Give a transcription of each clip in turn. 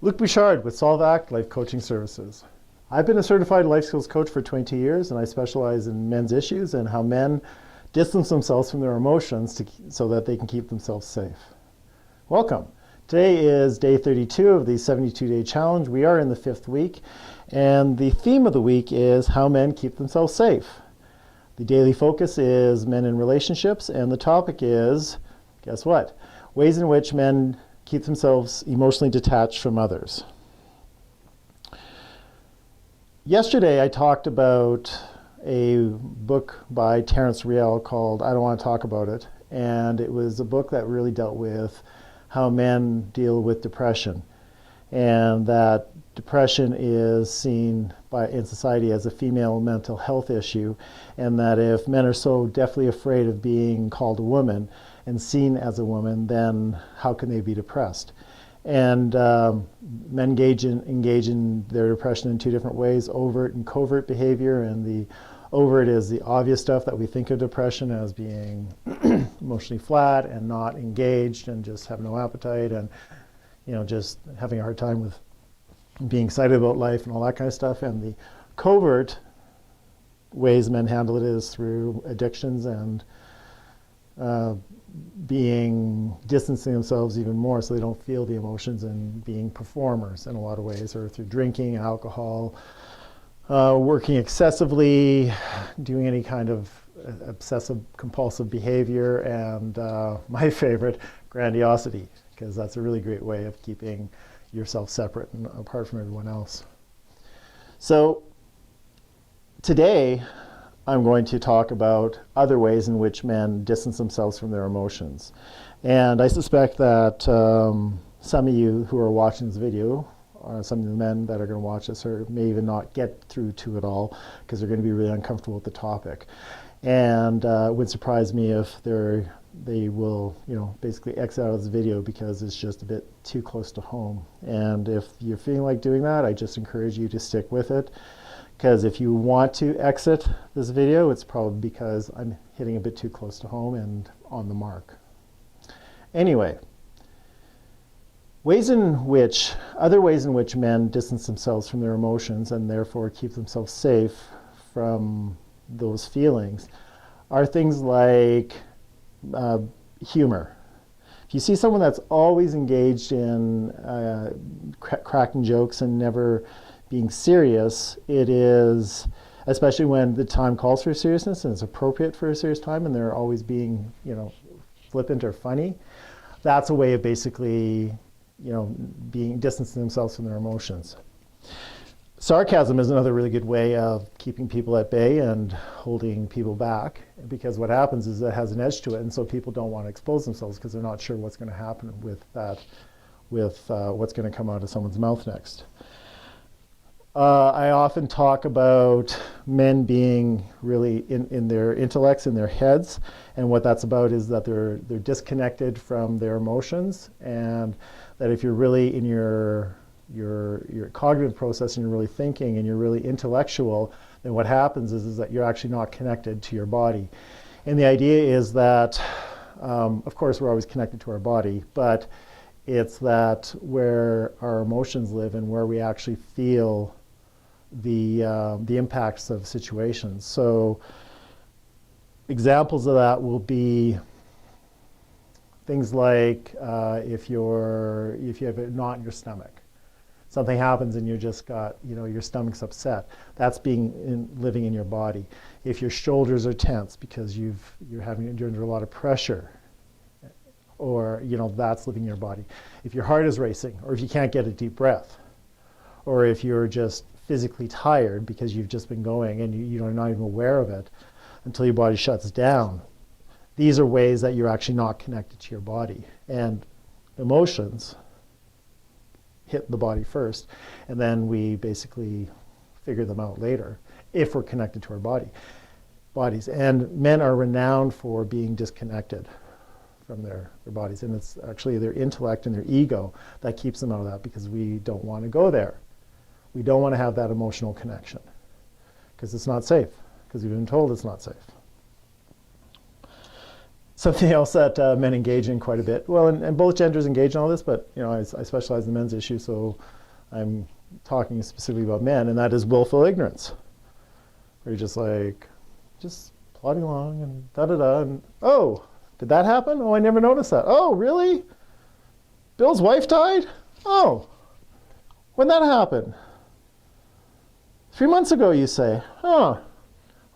Luc Bouchard with SolveAct Life Coaching Services. I've been a certified life skills coach for 22 years, and I specialize in men's issues and how men distance themselves from their emotions so that they can keep themselves safe. Welcome. Today is day 32 of the 72-day challenge. We are in the 5th week, and the theme of the week is how men keep themselves safe. The daily focus is men in relationships, and the topic is, guess what? Ways in which men keep themselves emotionally detached from others. Yesterday I talked about a book by Terence Real called I Don't Want to Talk About It, and it was a book that really dealt with how men deal with depression, and that depression is seen in society as a female mental health issue, and that if men are so deathly afraid of being called a woman and seen as a woman, then how can they be depressed? And men engage in their depression in two different ways: overt and covert behavior. And the overt is the obvious stuff that we think of depression as being emotionally flat and not engaged and just have no appetite and just having a hard time with being excited about life and all that kind of stuff. And the covert ways men handle it is through addictions and distancing themselves even more so they don't feel the emotions, and being performers in a lot of ways, or through drinking, alcohol, working excessively, doing any kind of obsessive compulsive behavior, and my favorite, grandiosity, because that's a really great way of keeping yourself separate and apart from everyone else. So today I'm going to talk about other ways in which men distance themselves from their emotions. And I suspect that some of you who are watching this video, some of the men that are going to watch this, may even not get through to it all because they're going to be really uncomfortable with the topic. And it would surprise me if they will basically exit out of this video because it's just a bit too close to home. And if you're feeling like doing that, I just encourage you to stick with it. Because if you want to exit this video, it's probably because I'm hitting a bit too close to home and on the mark. Anyway, other ways in which men distance themselves from their emotions and therefore keep themselves safe from those feelings are things like humor. If you see someone that's always engaged in cracking jokes and never being serious, it is, especially when the time calls for seriousness and it's appropriate for a serious time, and they're always being, flippant or funny, that's a way of basically, distancing themselves from their emotions. Sarcasm is another really good way of keeping people at bay and holding people back, because what happens is it has an edge to it, and so people don't want to expose themselves because they're not sure what's going to happen with that, what's going to come out of someone's mouth next. I often talk about men being really in their intellects, in their heads, and what that's about is that they're disconnected from their emotions, and that if you're really in your cognitive process and you're really thinking and you're really intellectual, then what happens is that you're actually not connected to your body. And the idea is that, of course, we're always connected to our body, but it's that where our emotions live and where we actually feel the impacts of situations. So examples of that will be things like if you have a knot in your stomach, something happens and you just got, your stomach's upset. That's living in your body. If your shoulders are tense because you're under a lot of pressure, or that's living in your body. If your heart is racing, or if you can't get a deep breath, or if you're just physically tired because you've just been going and you're not even aware of it until your body shuts down, these are ways that you're actually not connected to your body. And emotions hit the body first, and then we basically figure them out later if we're connected to our bodies. And men are renowned for being disconnected from their bodies, and it's actually their intellect and their ego that keeps them out of that, because we don't want to go there. We don't want to have that emotional connection because it's not safe, because we've been told it's not safe. Something else that men engage in quite a bit. Well, and both genders engage in all this, but I specialize in the men's issue, so I'm talking specifically about men, and that is willful ignorance. Where you're just plodding along and da-da-da, and oh, did that happen? Oh, I never noticed that. Oh, really? Bill's wife died? Oh, when that happened? 3 months ago, you say. Oh,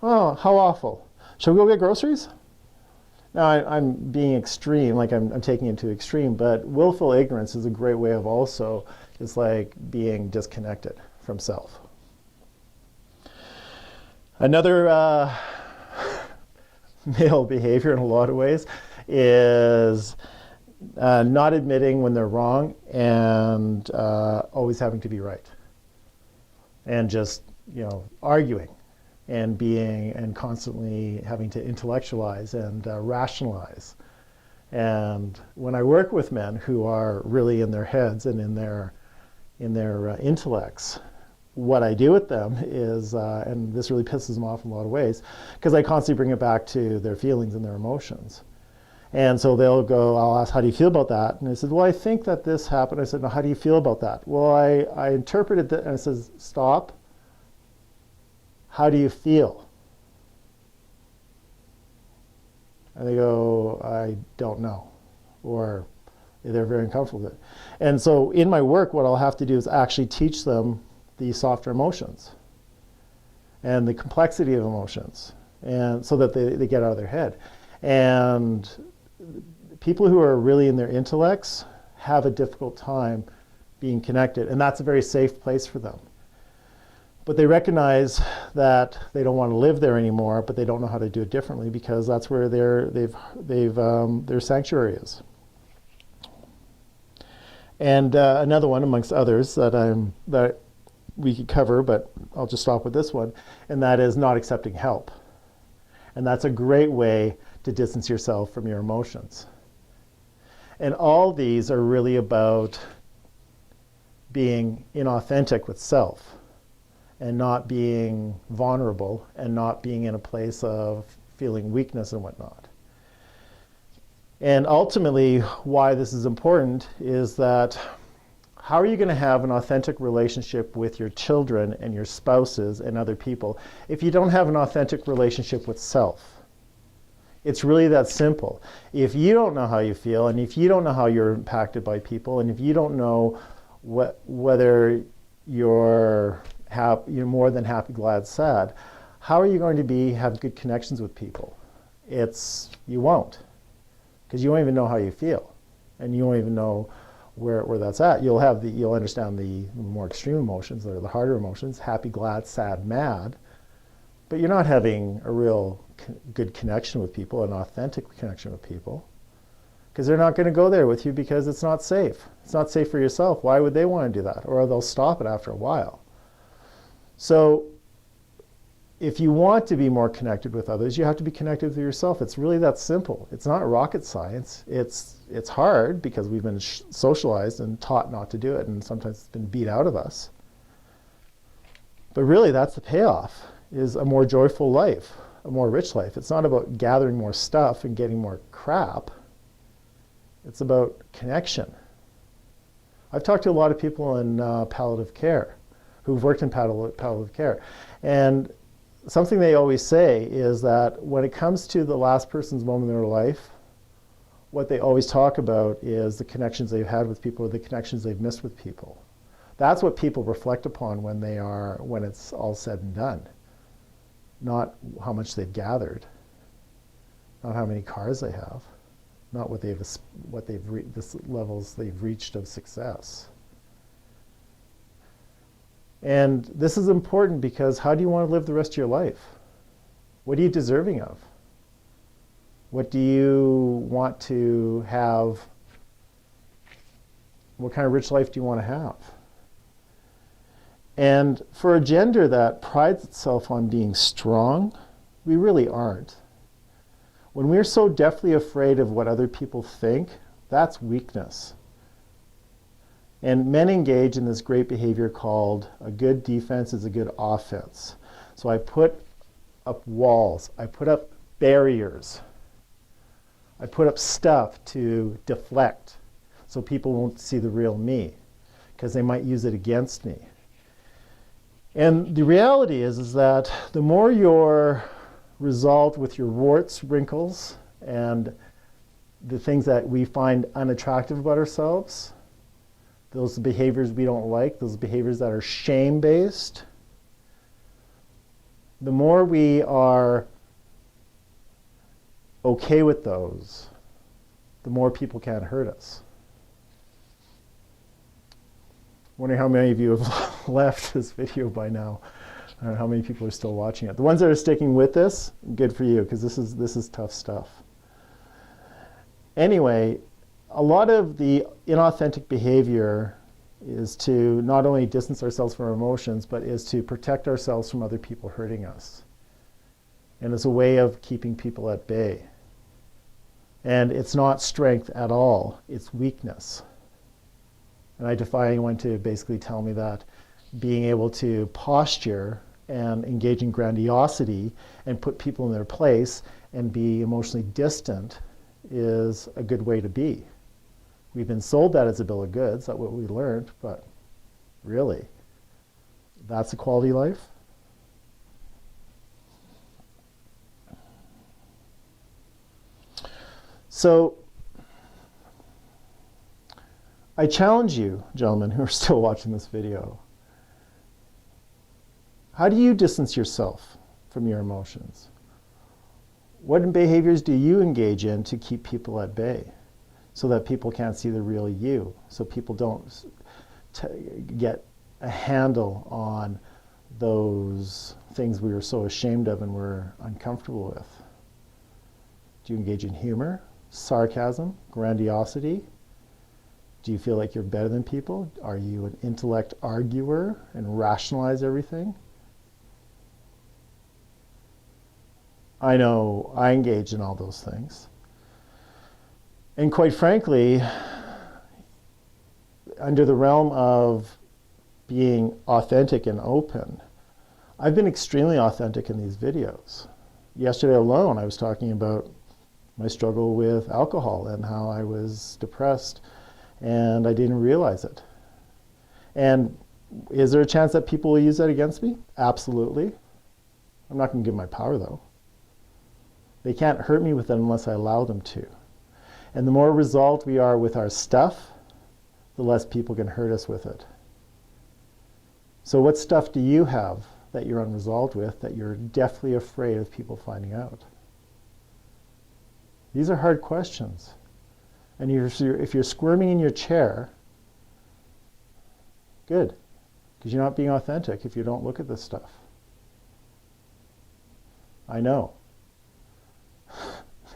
how awful. Shall we go get groceries? Now, I'm being extreme, like I'm taking it to extreme, but willful ignorance is a great way of also, it's like being disconnected from self. Another male behavior in a lot of ways is not admitting when they're wrong and always having to be right. And just, arguing and constantly having to intellectualize and rationalize. And when I work with men who are really in their heads and in their intellects, what I do with them is, and this really pisses them off in a lot of ways, because I constantly bring it back to their feelings and their emotions. And so I'll ask, how do you feel about that? And I said, well, I think that this happened. I said, no, how do you feel about that? Well, I interpreted that, and I says, stop. How do you feel? And they go, I don't know. Or they're very uncomfortable with it. And so in my work, what I'll have to do is actually teach them the softer emotions and the complexity of emotions, and so that they get out of their head. And people who are really in their intellects have a difficult time being connected, and that's a very safe place for them. But they recognize that they don't want to live there anymore, but they don't know how to do it differently, because that's where their sanctuary is. And another one amongst others that we could cover, but I'll just stop with this one, and that is not accepting help. And that's a great way to distance yourself from your emotions. And all these are really about being inauthentic with self, and not being vulnerable, and not being in a place of feeling weakness and whatnot. And ultimately, why this is important is that how are you going to have an authentic relationship with your children and your spouses and other people if you don't have an authentic relationship with self? It's really that simple. If you don't know how you feel, and if you don't know how you're impacted by people, and if you don't know whether you're more than happy, glad, sad, how are you going to have good connections with people? You won't, because you won't even know how you feel, and you won't even know where that's at. You'll understand the more extreme emotions, that are the harder emotions, happy, glad, sad, mad, but you're not having a real good connection with people, an authentic connection with people, because they're not going to go there with you, because it's not safe. It's not safe for yourself. Why would they want to do that? Or they'll stop it after a while. So if you want to be more connected with others, you have to be connected with yourself. It's really that simple. It's not rocket science. It's hard, because we've been socialized and taught not to do it, and sometimes it's been beat out of us. But really, that's the payoff, is a more joyful life, a more rich life. It's not about gathering more stuff and getting more crap. It's about connection. I've talked to a lot of people in palliative care who've worked in palliative care. And something they always say is that when it comes to the last person's moment in their life, what they always talk about is the connections they've had with people, or the connections they've missed with people. That's what people reflect upon when it's all said and done. Not how much they've gathered, not how many cars they have, not the levels they've reached of success. And this is important, because how do you want to live the rest of your life? What are you deserving of? What do you want to have? What kind of rich life do you want to have? And for a gender that prides itself on being strong, we really aren't. When we're so deathly afraid of what other people think, that's weakness. And men engage in this great behavior called a good defense is a good offense. So I put up walls, I put up barriers I put up stuff to deflect so people won't see the real me, because they might use it against me. And the reality is that the more you're resolved with your warts, wrinkles, and the things that we find unattractive about ourselves, those behaviors we don't like, those behaviors that are shame-based, the more we are okay with those, the more people can't hurt us. Wondering how many of you have left this video by now. I don't know how many people are still watching it. The ones that are sticking with this, good for you, because this is tough stuff. Anyway, a lot of the inauthentic behavior is to not only distance ourselves from our emotions, but is to protect ourselves from other people hurting us. And it's a way of keeping people at bay. And it's not strength at all, it's weakness. And I defy anyone to basically tell me that being able to posture and engage in grandiosity and put people in their place and be emotionally distant is a good way to be. We've been sold that as a bill of goods, that's what we learned, but really, that's a quality life? So, I challenge you, gentlemen, who are still watching this video. How do you distance yourself from your emotions? What behaviors do you engage in to keep people at bay so that people can't see the real you, so people don't get a handle on those things we were so ashamed of and we're uncomfortable with? Do you engage in humor, sarcasm, grandiosity? Do you feel like you're better than people? Are you an intellect arguer and rationalize everything? I know I engage in all those things. And quite frankly, under the realm of being authentic and open, I've been extremely authentic in these videos. Yesterday alone, I was talking about my struggle with alcohol and how I was depressed and I didn't realize it. And is there a chance that people will use that against me? Absolutely. I'm not going to give my power, though. They can't hurt me with it unless I allow them to. And the more resolved we are with our stuff, the less people can hurt us with it. So what stuff do you have that you're unresolved with, that you're deathly afraid of people finding out? These are hard questions. And if you're squirming in your chair, good, because you're not being authentic if you don't look at this stuff. I know.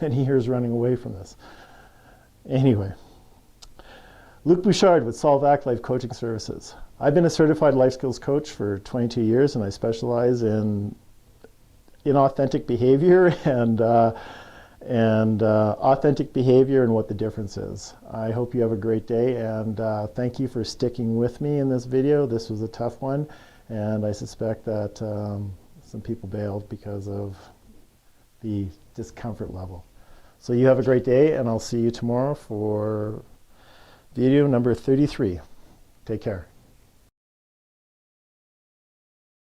Many years running away from this. Anyway, Luc Bouchard with Solve Act Life Coaching Services. I've been a certified life skills coach for 22 years, and I specialize in inauthentic behavior and authentic behavior and what the difference is. I hope you have a great day, and thank you for sticking with me in this video. This was a tough one, and I suspect that some people bailed because of the discomfort level. So you have a great day, and I'll see you tomorrow for video number 33. Take care.